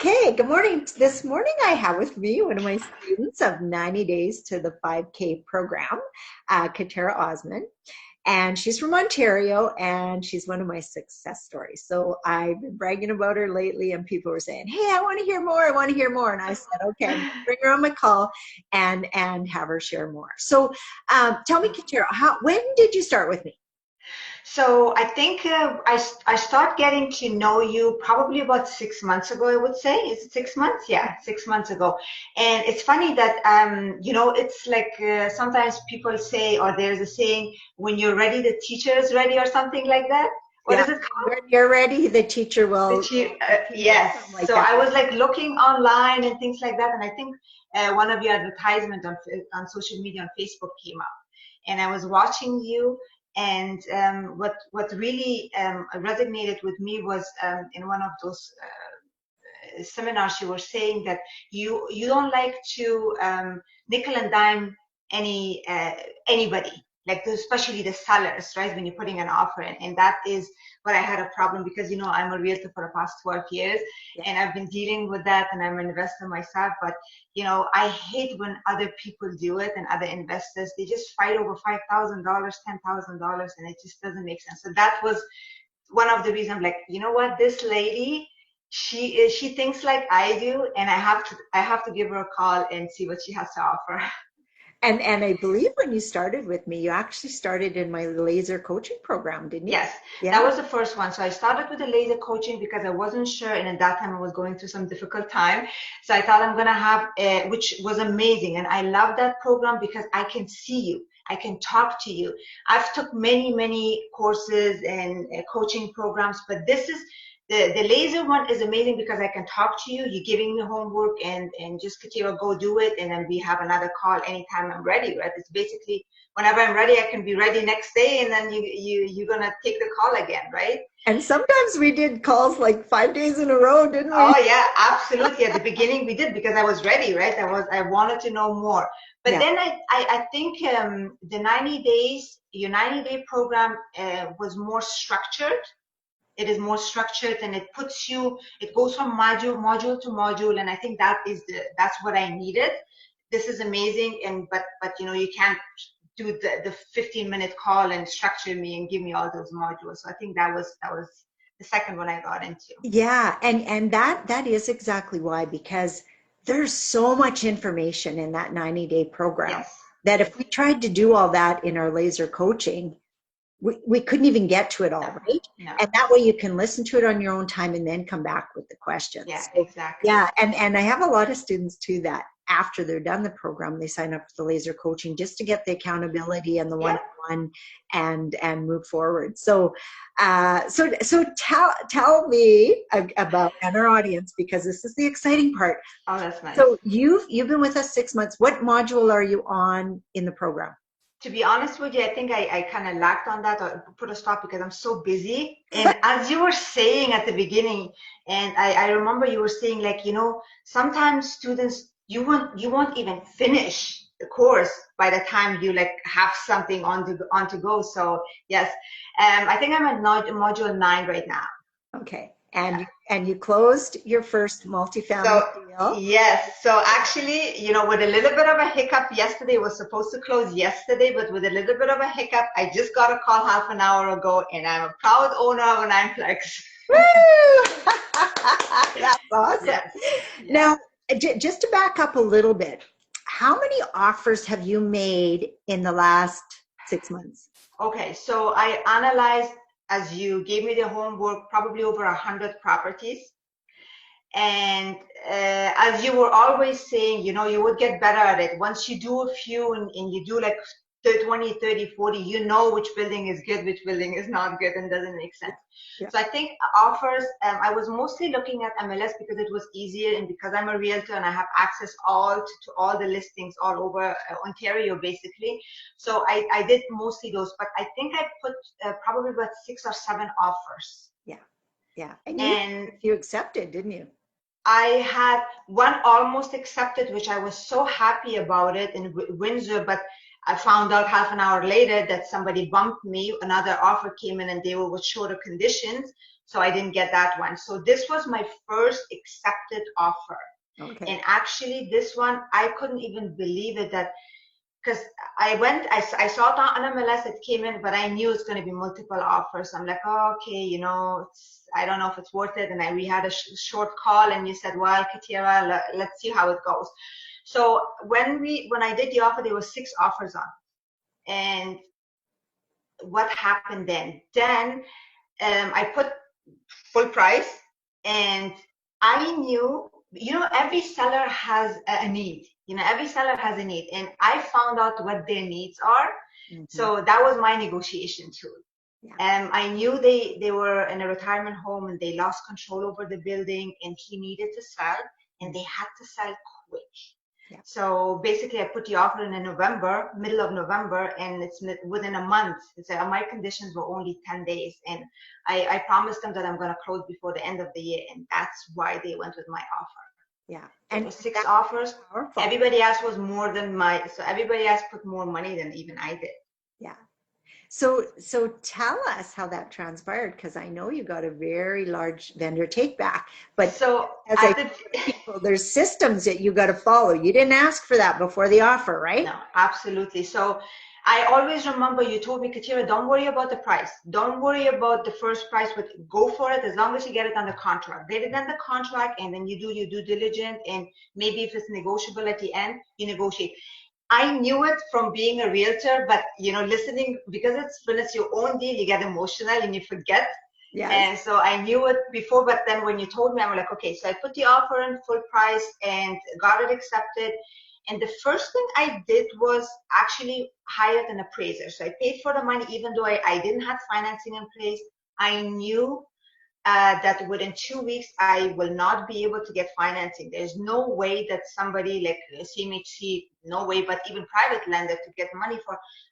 Okay, good morning. This morning I have with me one of my students of 90 Days to the 5K program, Khatera Osman. And she's from Ontario and she's one of my success stories. So I've been bragging about her lately and people were saying, hey, I want to hear more. I want to hear more. And I said, okay, I'm going to bring her on my call and have her share more. So tell me, Khatera, when did you start with me? So I think I start getting to know you probably about 6 months ago, I would say. Is it 6 months? Yeah, 6 months ago. And it's funny that, it's like sometimes people say, or there's a saying, when you're ready, the teacher is ready, or something like that. What Yeah, is it called? when you're ready, the teacher will appear, Yes. something like So that. I was like looking online and things like that. And I think one of your advertisements on social media on Facebook came up. And I was watching you. And what really resonated with me was in one of those seminars you were saying that you don't like to nickel and dime anybody, like especially the sellers, right? When you're putting an offer in, and that is what I had a problem because I'm a realtor for the past 12 years, Yeah. and I've been dealing with that, and I'm an investor myself. But I hate when other people do it, and other investors, they just fight over $5,000, $10,000, and it just doesn't make sense. So that was one of the reasons. Like, you know what, this lady, she thinks like I do, and I have to give her a call and see what she has to offer. And I believe when you started with me, you actually started in my laser coaching program, didn't you? Yes, that Yeah. was the first one. So I started with the laser coaching because I wasn't sure, and at that time I was going through some difficult time. So I thought I'm gonna have, which was amazing, and I love that program because I can see you, I can talk to you. I've took many courses and coaching programs, but this is the laser one is amazing because I can talk to you. You're giving me homework and just Khatera, go do it, and then we have another call anytime I'm ready. Right? It's basically whenever I'm ready, I can be ready next day, and then you're gonna take the call again, right? And sometimes we did calls like 5 days in a row, didn't we? Oh yeah, absolutely. At the beginning we did because I was ready, right? I wanted to know more. But Yeah. then I think the 90 days, your 90-day program was more structured. It is more structured, and it goes from module to module, and I think that's what I needed. This is amazing, and but you can't do the 15-minute call and structure me and give me all those modules. So I think that was the second one I got into. Yeah, and that is exactly why, because there's so much information in that 90-day program Yes. that if we tried to do all that in our laser coaching, we couldn't even get to it all, No. right? No. And that way you can listen to it on your own time and then come back with the Yeah, questions. So exactly. yeah, and I have a lot of students too that after they're done the program, they sign up for the laser coaching just to get the accountability and the Yeah. one-on-one and move forward. So tell me about, and our audience, because this is the exciting part. Oh, that's nice. So you've been with us 6 months. What module are you on in the program? To be honest with you, I think I kind of lacked on that or put a stop because I'm so busy. And as you were saying at the beginning, and I remember you were saying, like, sometimes students, you won't even finish the course by the time you like have something on to go. So yes, I think I'm at module 9 right now. Okay. Yeah. And you closed your first So multifamily deal. yes, so actually, with a little bit of a hiccup yesterday, it was supposed to close yesterday, but with a little bit of a hiccup, I just got a call half an hour ago, and I'm a proud owner of an Nineplex. Woo! That's awesome. Yes, yeah. Now, just to back up a little bit, how many offers have you made in the last 6 months? Okay, so I analyzed, as you gave me the homework, probably over 100 properties. And as you were always saying, you would get better at it. Once you do a few and you do like 20, 30, 40, you know which building is good, which building is not good and doesn't make sense. Yeah. So I think offers, I was mostly looking at MLS because it was easier, and because I'm a realtor and I have access to all the listings all over Ontario, basically. So I did mostly those, but I think I put probably about 6 or 7 offers. Yeah. Yeah. And And you accepted, didn't you? I had one almost accepted, which I was so happy about it in Windsor, but I found out half an hour later that somebody bumped me. Another offer came in and they were with shorter conditions. So I didn't get that one. So this was my first accepted offer. Okay. And actually this one, I couldn't even believe it, that because I saw it on MLS, it came in, but I knew it's going to be multiple offers. I'm like, oh, okay, I don't know if it's worth it. And we had a short call, and you said, well, Khatera, let's see how it goes. So when I did the offer, there were 6 offers on. And what happened then? Then I put full price, and I knew, every seller has a need. Every seller has a need, and I found out what their needs are. Mm-hmm. So that was my negotiation tool. Yeah. I knew they were in a retirement home and they lost control over the building, and he needed to sell, and they had to sell quick. Yeah. So basically, I put the offer in November, middle of November, and it's within a month. My conditions were only 10 days, and I promised them that I'm going to close before the end of the year, and that's why they went with my offer. Yeah. So And it was 6 offers. Powerful. Everybody else was more than so everybody else put more money than even I did. Yeah. So tell us how that transpired, because I know you got a very large vendor take back, but so as people, there's systems that you got to follow. You didn't ask for that before the offer, right? No, absolutely. So I always remember you told me, Khatera, don't worry about the price. Don't worry about the first price, but go for it as long as you get it under contract. Get it under contract, and then you do your due diligence, and maybe if it's negotiable at the end, you negotiate. I knew it from being a realtor, but listening, because when it's your own deal, you get emotional and you forget. Yes. And so I knew it before, but then when you told me, I'm like, okay, so I put the offer in full price and got it accepted. And the first thing I did was actually hired an appraiser. So I paid for the money, even though I didn't have financing in place. I knew that within 2 weeks, I will not be able to get financing. There's no way that somebody like CMHC, no way, but even private lender to get money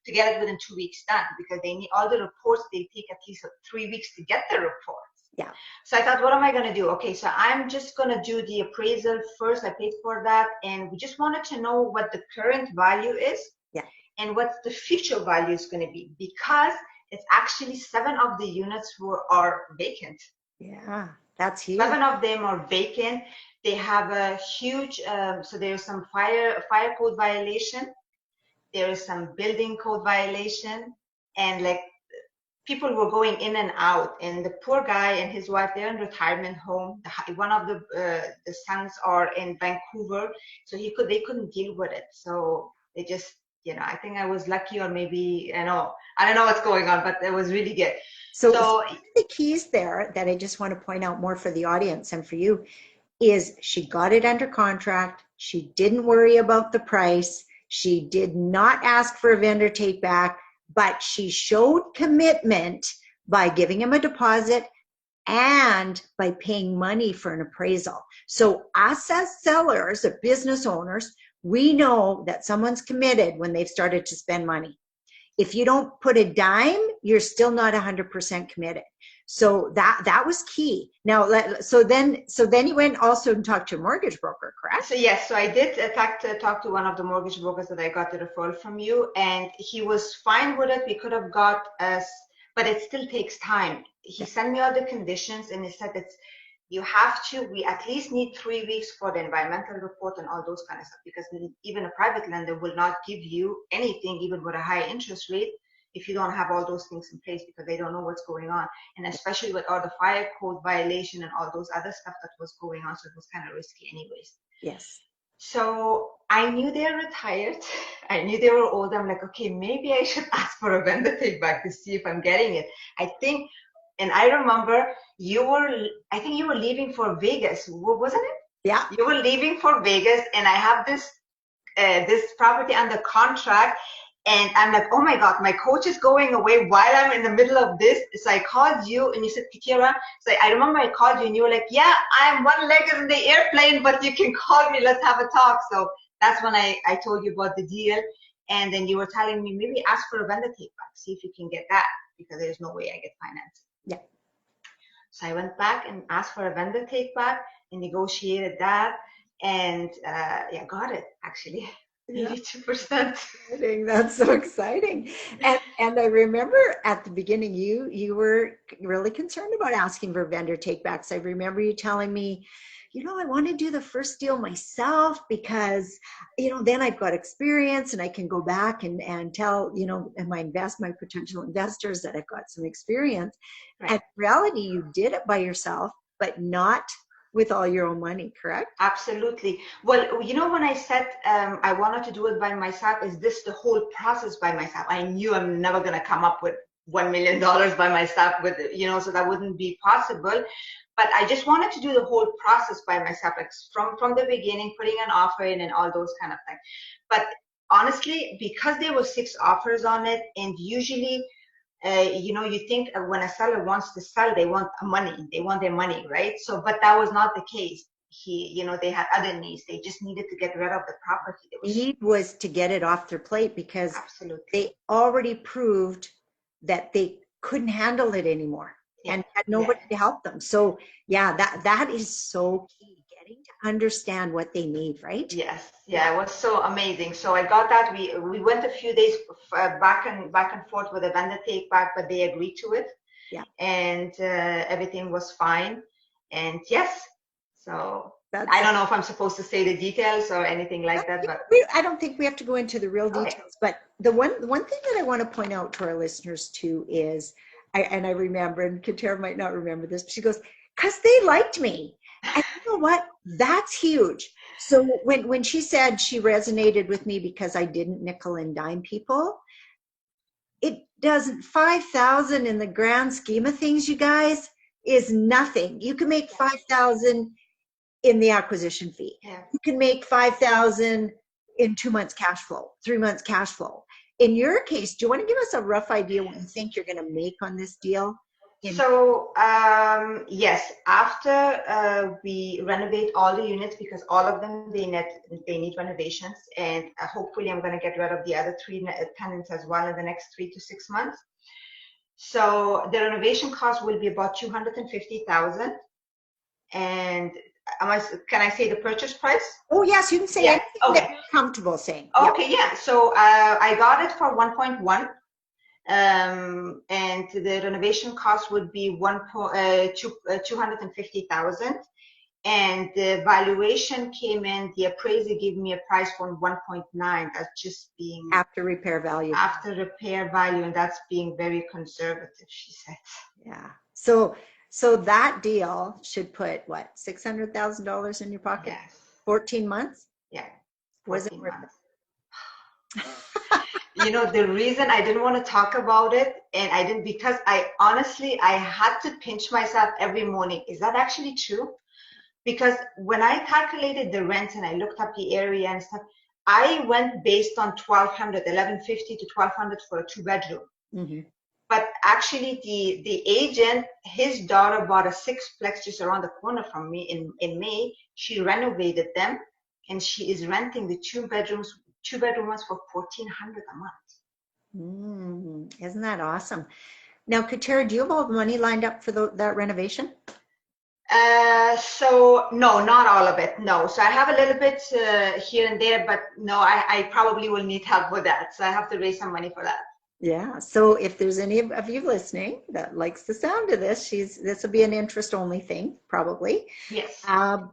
to get it within 2 weeks done, because they need all the reports. They take at least 3 weeks to get the reports. Yeah. So I thought, what am I going to do? Okay, so I'm just going to do the appraisal first. I paid for that, and we just wanted to know what the current value is. Yeah. And what the future value is going to be, because it's actually 7 of the units are vacant. Yeah, that's huge. 7 of them are vacant. They have a huge, so there's some fire code violation. There is some building code violation, and like people were going in and out. And the poor guy and his wife, they're in retirement home. One of the sons are in Vancouver, so they couldn't deal with it. So they just, I think I was lucky, or maybe I don't know what's going on, but it was really good. So the keys there that I just want to point out more for the audience and for you is she got it under contract. She didn't worry about the price. She did not ask for a vendor take back, but she showed commitment by giving him a deposit and by paying money for an appraisal. So us as sellers, as business owners, we know that someone's committed when they've started to spend money. If you don't put a dime, you're still not 100% committed. So that was key. Now, so then you went also and talked to a mortgage broker, correct? So yes, so I did talk to one of the mortgage brokers that I got the referral from you, and he was fine with it. We could have got us, but it still takes time. He sent me all the conditions, and he said we at least need 3 weeks for the environmental report and all those kind of stuff, because even a private lender will not give you anything, even with a high interest rate, if you don't have all those things in place, because they don't know what's going on. And especially with all the fire code violation and all those other stuff that was going on. So it was kind of risky anyways. Yes. So I knew they were retired. I knew they were old. I'm like, okay, maybe I should ask for a vendor take back to see if I'm getting it. And I remember I think you were leaving for Vegas, wasn't it? Yeah. You were leaving for Vegas, and I have this property under contract, and I'm like, oh my God, my coach is going away while I'm in the middle of this. So I called you, and you said, Khatera. So I remember I called you, and you were like, yeah, I'm one leg is in the airplane, but you can call me, let's have a talk. So that's when I told you about the deal. And then you were telling me, maybe ask for a vendor take back, see if you can get that, because there's no way I get financing. Yeah. So I went back and asked for a vendor take back and negotiated that, and got it actually. Yeah. 82%. Exciting. That's so exciting. And I remember at the beginning you were really concerned about asking for vendor takebacks. I remember you telling me, I want to do the first deal myself because, then I've got experience and I can go back and tell, and my potential investors that I've got some experience. And Right. in reality, you did it by yourself, but not with all your own money, correct? Absolutely. Well, when I said I wanted to do it by myself, is this the whole process by myself? I knew I'm never going to come up with $1 million by myself so that wouldn't be possible. But I just wanted to do the whole process by myself, like from the beginning, putting an offer in and all those kind of things. But honestly, because there were 6 offers on it, and usually you think when a seller wants to sell, they want money, they want their money, right? So, but that was not the case. They had other needs. They just needed to get rid of the property. There was Need was to get it off their plate because absolutely, they already proved that they couldn't handle it anymore yeah, and had yeah. nobody to help them. So yeah, that is so key, getting to understand what they need, right? Yes, Yeah. yeah, it was so amazing. So I got that. We went a few days back and forth with a vendor take back, but they agreed to it, Yeah. and everything was fine. And yes, so I That's don't know if I'm supposed to say the details or anything like that, but I don't think we have to go into the real okay. details, but the one thing that I want to point out to our listeners too is, I remember, and Katera might not remember this, but she goes, "Cause they liked me," and you know what? That's huge. So when she said she resonated with me because I didn't nickel and dime people, it doesn't 5,000 in the grand scheme of things, you guys, is nothing. You can make 5,000 in the acquisition fee. Yeah. You can make 5,000 in 2 months cash flow, 3 months cash flow. In your case, do you want to give us a rough idea what you think you're going to make on this deal? In So, yes, after we renovate all the units, because all of them they need renovations, and hopefully I'm going to get rid of the other 3 tenants as well in the next 3 to 6 months. So the renovation cost will be about 250,000. And can I say the purchase price? Oh yes, you can say Yeah. anything that Okay. you're comfortable saying. Yeah. Okay. Yeah. So I got it for 1.1. And the renovation cost would be 250,000, and the valuation came in. The appraiser gave me a price for 1.9. That's just being After repair value. after repair value, and that's being very conservative, she said. Yeah. So that deal should put what, $600,000 in your pocket? Yes. 14 months? Yeah. Was it 14 worth months. it? The reason I didn't want to talk about it, and I didn't, because I had to pinch myself every morning. Is that actually true? Because when I calculated the rent and I looked up the area and stuff, I went based on 1,200, 1,150 to 1,200 for a 2 bedroom. Mhm. But actually, the agent, his daughter bought a sixplex just around the corner from me in May. She renovated them, and she is renting the 2 bedroom ones for 1,400 a month. Isn't that awesome? Now, Katera, do you have all the money lined up for that renovation? So no, not all of it. No. So I have a little bit here and there, but no, I probably will need help with that. So I have to raise some money for that. Yeah. So if there's any of you listening that likes the sound of this, this will be an interest only thing, probably. Yes. Um,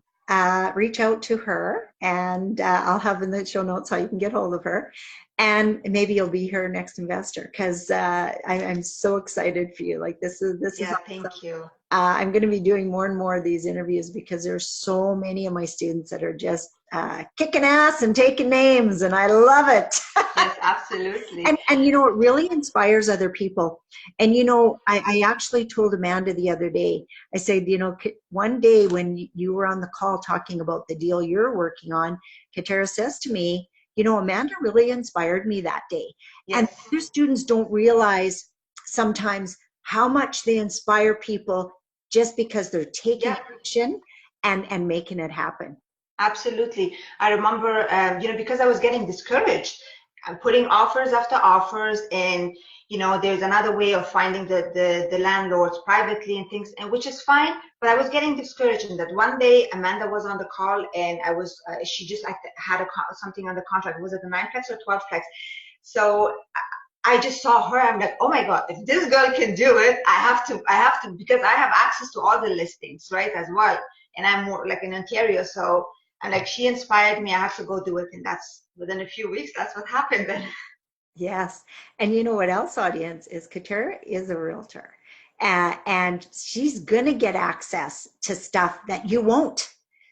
reach out to her, and I'll have in the show notes how you can get hold of her. And maybe you'll be her next investor because I'm so excited for you. Like this is Yeah, awesome. thank you. I'm going to be doing more and more of these interviews because there's so many of my students that are just kicking ass and taking names, and I love it. Yes, absolutely. And it really inspires other people. And I actually told Amanda the other day, I said, one day when you were on the call talking about the deal you're working on, Khatera says to me, Amanda really inspired me that day. And Yes. other students don't realize sometimes how much they inspire people just because they're taking Yeah. action and making it happen. Absolutely. I remember, because I was getting discouraged, I'm putting offers after offers, and there's another way of finding the landlords privately and things, and which is fine. But I was getting discouraged. And that one day Amanda was on the call, and she just had something on the contract. Was it the 9-plex or 12-plex? So I just saw her. I'm like, oh my God, if this girl can do it, I have to, because I have access to all the listings, right, as well. And I'm more like in Ontario. So I'm like, she inspired me. I have to go do it. And that's within a few weeks, that's what happened then. Yes. And you know what else, audience, is Khatera is a realtor. And she's going to get access to stuff that you won't.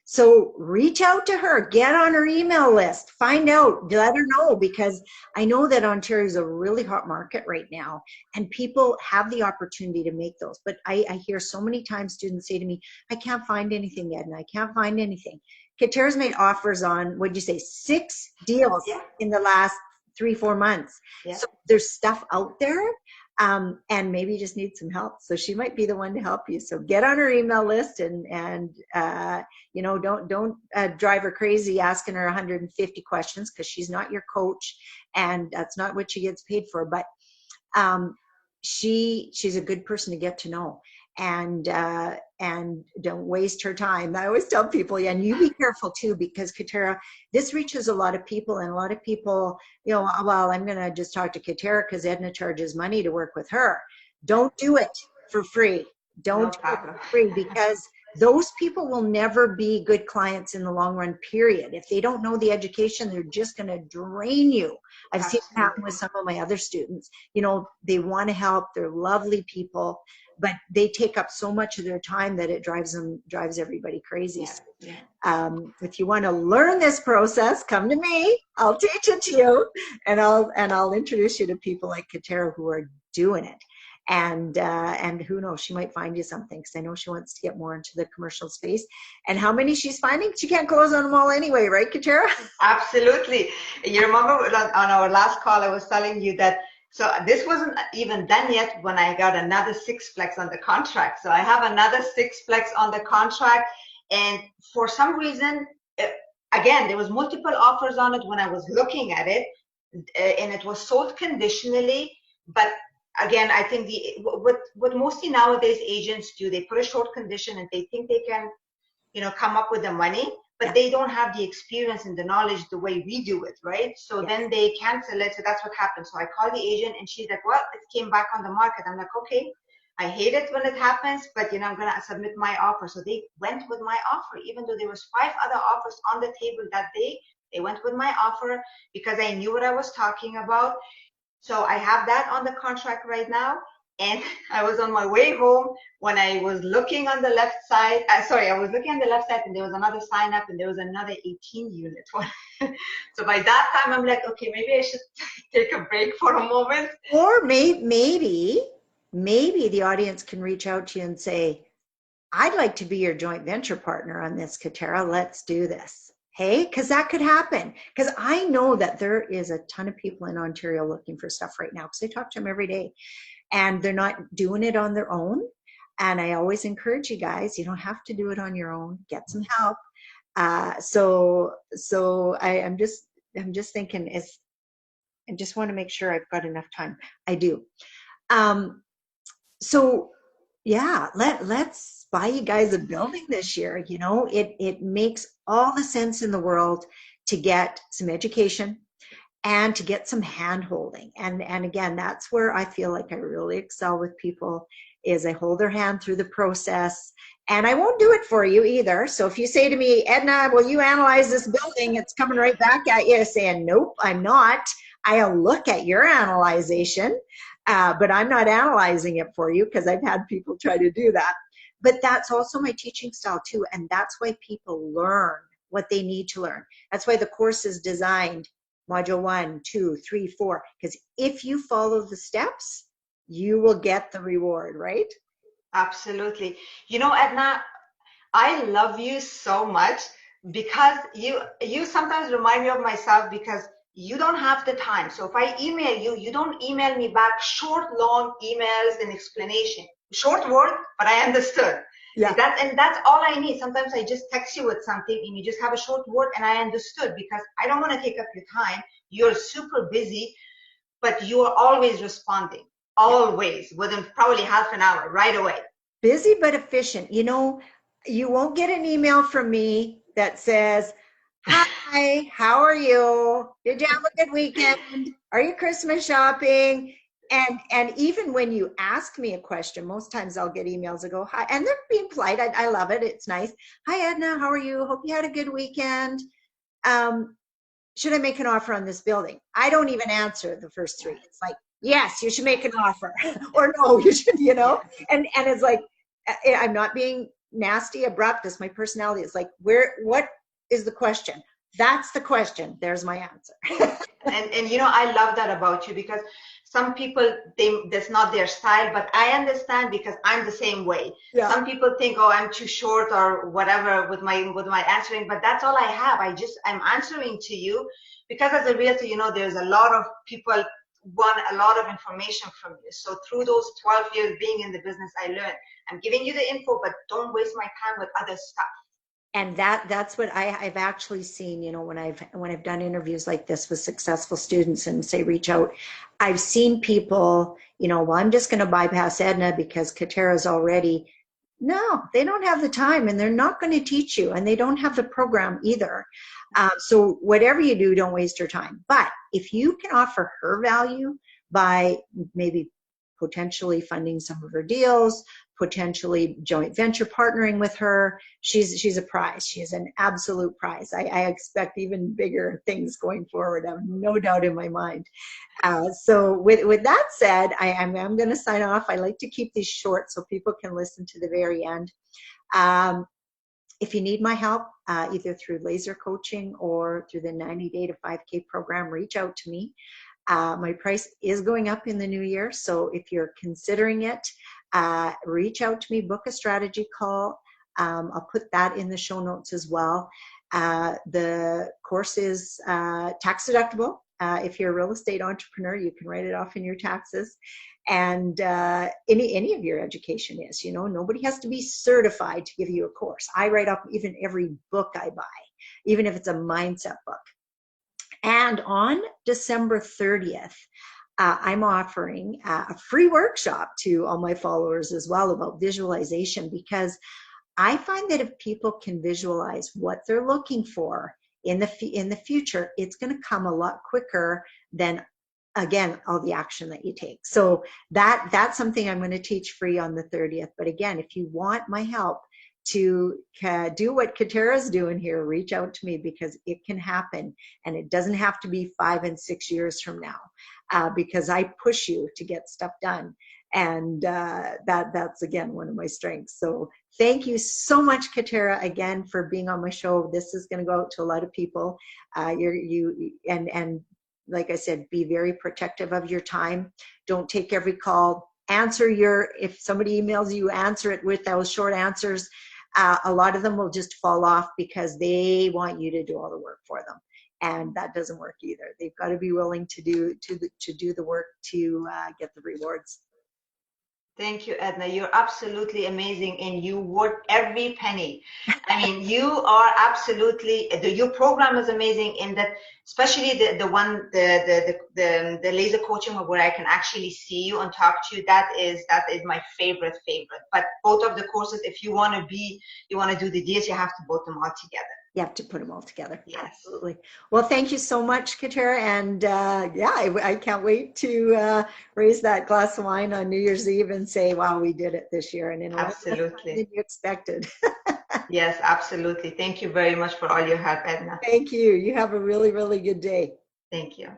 So reach out to her, get on her email list, find out, let her know, because I know that Ontario is a really hot market right now and people have the opportunity to make those. But I hear so many times students say to me, I can't find anything yet, and I can't find anything. Khatera's made offers on, what'd you say, 6 deals Yeah. in the last 3-4 months. Yeah. So there's stuff out there, and maybe you just need some help. So she might be the one to help you. So get on her email list, and don't drive her crazy asking her 150 questions, because she's not your coach, and that's not what she gets paid for. But she's a good person to get to know, and don't waste her time. I always tell people, yeah, and you be careful too, because Khatera, this reaches a lot of people, and a lot of people, well, I'm going to just talk to Khatera because Edna charges money to work with her. Don't do it for free. Don't do it for free, because those people will never be good clients in the long run, period. If they don't know the education, they're just going to drain you. I've seen it happen with some of my other students. They want to help. They're lovely people, but they take up so much of their time that it drives everybody crazy. Yeah. If you want to learn this process, come to me. I'll teach it to you, and I'll introduce you to people like Khatera who are doing it. And who knows, she might find you something, because I know she wants to get more into the commercial space. And how many she's finding, she can't close on them all anyway, right, Khatera? Absolutely. You remember on our last call, I was telling you that, so this wasn't even done yet when I got another 6-plex on the contract. So I have another 6-plex on the contract. And for some reason, again, there was multiple offers on it when I was looking at it, and it was sold conditionally. But again, I think what mostly nowadays agents do, they put a short condition and they think they can, come up with the money, but they don't have the experience and the knowledge the way we do it, right? So then they cancel it. So that's what happened. So I called the agent, and she's like, well, it came back on the market. I'm like, okay, I hate it when it happens, but I'm going to submit my offer. So they went with my offer, even though there was 5 other offers on the table that day. They went with my offer because I knew what I was talking about. So I have that on the contract right now. And I was on my way home when I was looking on the left side. I was looking on the left side, and there was another sign up, and there was another 18 unit one. So by that time, I'm like, okay, maybe I should take a break for a moment. Or maybe the audience can reach out to you and say, I'd like to be your joint venture partner on this, Khatera. Let's do this. Hey, because that could happen. Because I know that there is a ton of people in Ontario looking for stuff right now, because I talk to them every day, and they're not doing it on their own. And I always encourage you guys, you don't have to do it on your own. Get some help. So I'm just thinking, I just want to make sure I've got enough time. I do. So yeah, let's buy you guys a building this year. It makes all the sense in the world to get some education and to get some hand holding. And again, that's where I feel like I really excel with people, is I hold their hand through the process. And I won't do it for you either. So if you say to me, Edna, will you analyze this building? It's coming right back at you saying, nope, I'm not. I'll look at your analyzation, but I'm not analyzing it for you, because I've had people try to do that. But that's also my teaching style too. And that's why people learn what they need to learn. That's why the course is designed module 1, 2, 3, 4, because if you follow the steps, you will get the reward, right? Absolutely. Edna, I love you so much, because you sometimes remind me of myself, because you don't have the time. So if I email you, you don't email me back short, long emails and explanation. Short word, but I understood. Yeah. And that's all I need. Sometimes I just text you with something and you just have a short word and I understood, because I don't want to take up your time. You're super busy, but you are always responding, always within probably half an hour, right away. Busy but efficient. You know, you won't get an email from me that says, "Hi, how are you? Did you have a good weekend? Are you Christmas shopping?" And even when you ask me a question, most times I'll get emails that go, "Hi," and they're being polite. I love it. It's nice. "Hi, Edna. How are you? Hope you had a good weekend. Um, should I make an offer on this building?" I don't even answer the first three. It's like, "Yes, you should make an offer," or "No, you should," you know. Yes. And it's like, I'm not being nasty, abrupt. It's my personality. It's like, what is the question? That's the question. There's my answer. And you know, I love that about you, because some people, that's not their style, but I understand because I'm the same way. Yeah. Some people think, oh, I'm too short or whatever with my answering, but that's all I have. I'm answering to you because as a realtor, you know, there's a lot of people want a lot of information from you. So through those 12 years being in the business, I learned. I'm giving you the info, but don't waste my time with other stuff. And that's what I've actually seen, you know, when I've done interviews like this with successful students and say reach out, I've seen people, you know, well, I'm just going to bypass Edna because Khatera's already. No, they don't have the time, and they're not going to teach you, and they don't have the program either. So whatever you do, don't waste your time. But if you can offer her value by maybe potentially funding some of her deals, potentially joint venture partnering with her, she's a prize. She's an absolute prize. I expect even bigger things going forward. I have no doubt in my mind. So with that said, I'm going to sign off. I like to keep these short so people can listen to the very end. Um, if you need my help, either through laser coaching or through the 90-day to 5K program, reach out to me. My price is going up in the new year, so if you're considering it, reach out to me, book a strategy call. I'll put that in the show notes as well. The course is tax deductible. If you're a real estate entrepreneur, you can write it off in your taxes. And any of your education is, you know, nobody has to be certified to give you a course. I write up even every book I buy, even if it's a mindset book. And on December 30th, I'm offering a free workshop to all my followers as well about visualization, because I find that if people can visualize what they're looking for in the future, it's going to come a lot quicker than, again, all the action that you take. So that's something I'm going to teach free on the 30th. But again, if you want my help to do what Khatera's doing here, reach out to me, because it can happen, and it doesn't have to be 5 and 6 years from now, because I push you to get stuff done. And that's again one of my strengths. So thank you so much, Khatera, again for being on my show. This is going to go out to a lot of people. And like I said, be very protective of your time. Don't take every call. If somebody emails you, answer it with those short answers. A lot of them will just fall off because they want you to do all the work for them. And that doesn't work either. They've got to be willing to do the work to get the rewards. Thank you, Edna. You're absolutely amazing, and you worth every penny. I mean, you are absolutely, your program is amazing in that, especially the laser coaching where I can actually see you and talk to you. That is my favorite. But both of the courses, if you want to do the deals, you have to put them all together. You have to put them all together. Yes. Absolutely. Well, thank you so much, Khatera. And yeah, I can't wait to raise that glass of wine on New Year's Eve and say, wow, we did it this year. And in a lot less time than Absolutely. you expected. Yes, absolutely. Thank you very much for all your help, Edna. Thank you. You have a really, really good day. Thank you.